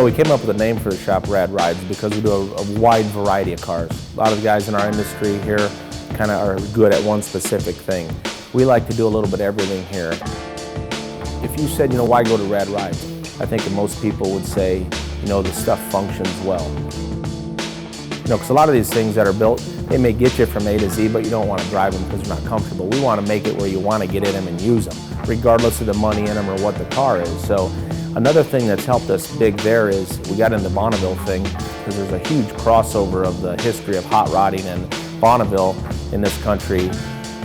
we came up with a name for the shop, RAD Rides, because we do a wide variety of cars. A lot of the guys in our industry here kind of are good at one specific thing. We like to do a little bit of everything here. If you said, why go to RAD Rides? I think that most people would say, the stuff functions well. Because a lot of these things that are built, they may get you from A to Z, but you don't want to drive them because they're not comfortable. We want to make it where you want to get in them and use them, regardless of the money in them or what the car is. So another thing that's helped us big there is we got into the Bonneville thing, because there's a huge crossover of the history of hot rodding and Bonneville in this country.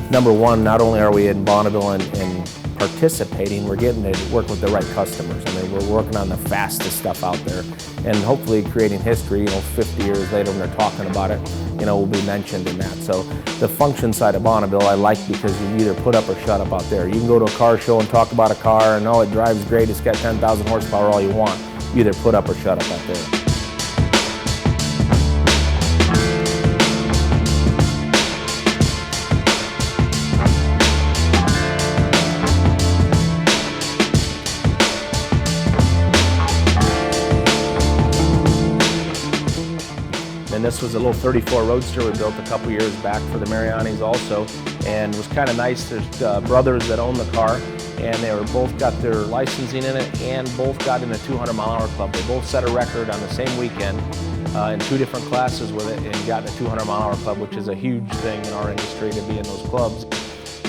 Number one, not only are we in Bonneville and participating, we're getting to work with the right customers. I mean, we're working on the fastest stuff out there, and hopefully creating history, 50 years later when they're talking about it, will be mentioned in that. So the function side of Bonneville I like, because you either put up or shut up out there. You can go to a car show and talk about a car and, it drives great, it's got 10,000 horsepower, all you want. You either put up or shut up out there. And this was a little 34 Roadster we built a couple years back for the Marianis also, and it was kind of nice. There's brothers that own the car, and they were both got their licensing in it and both got in the 200-mile-an-hour club. They both set a record on the same weekend in 2 different classes with it, and got in the 200-mile-an-hour club, which is a huge thing in our industry to be in those clubs.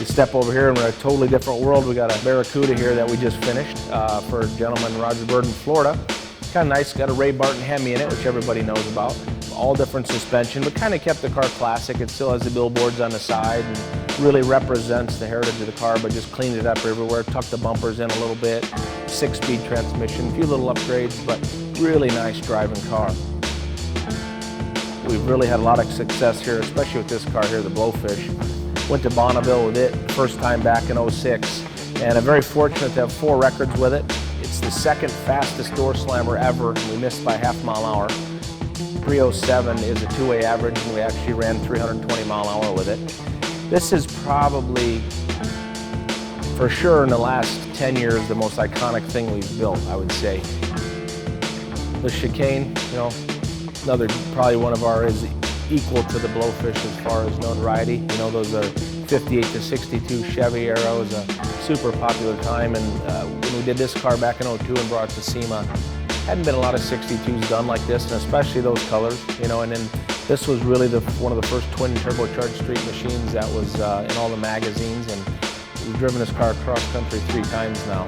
You step over here and we're in a totally different world. We got a Barracuda here that we just finished for a gentleman, Roger Bird, in Florida. Kind of nice, got a Ray Barton Hemi in it, which everybody knows about. All different suspension, but kind of kept the car classic. It still has the billboards on the side and really represents the heritage of the car, but just cleaned it up everywhere, tucked the bumpers in a little bit, 6-speed transmission, a few little upgrades, but really nice driving car. We've really had a lot of success here, especially with this car here, the Blowfish. Went to Bonneville with it, first time back in '06, and I'm very fortunate to have 4 records with it. It's the second fastest door slammer ever, and we missed by half a mile an hour. 307 is a 2-way average, and we actually ran 320 mile an hour with it. This is probably, for sure in the last 10 years, the most iconic thing we've built, I would say. The chicane, another probably one of our is equal to the Blowfish as far as notoriety. Those are 58 to 62 Chevy Arrows, a super popular time, and when we did this car back in '02 and brought it to SEMA, hadn't been a lot of 62s done like this, and especially those colors, and then this was really one of the first twin turbocharged street machines that was in all the magazines, and we've driven this car across country 3 times now.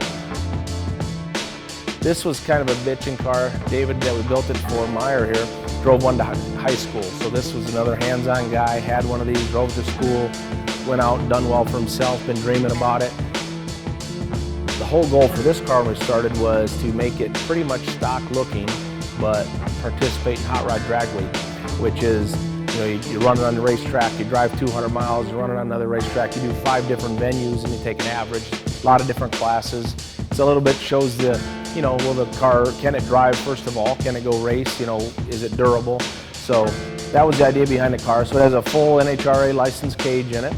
This was kind of a bitching car. David, that we built it for, Meyer here, drove one to high school, so this was another hands-on guy, had one of these, drove to school, went out, done well for himself, been dreaming about it. The whole goal for this car when we started was to make it pretty much stock looking, but participate in hot rod drag week, which is, you run it on the racetrack, you drive 200 miles, you run it on another racetrack, you do 5 different venues and you take an average, a lot of different classes. It's a little bit shows the, will the car, can it drive first of all, can it go race, is it durable? So that was the idea behind the car. So it has a full NHRA licensed cage in it,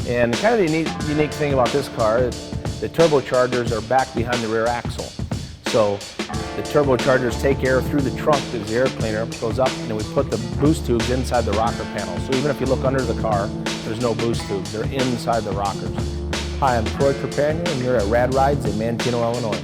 and kind of the unique thing about this car is the turbochargers are back behind the rear axle. So the turbochargers take air through the trunk as the air cleaner goes up, and we put the boost tubes inside the rocker panel. So even if you look under the car, there's no boost tubes. They're inside the rockers. Hi, I'm Troy Trepanier, and you're at RAD Rides in Manteno, Illinois.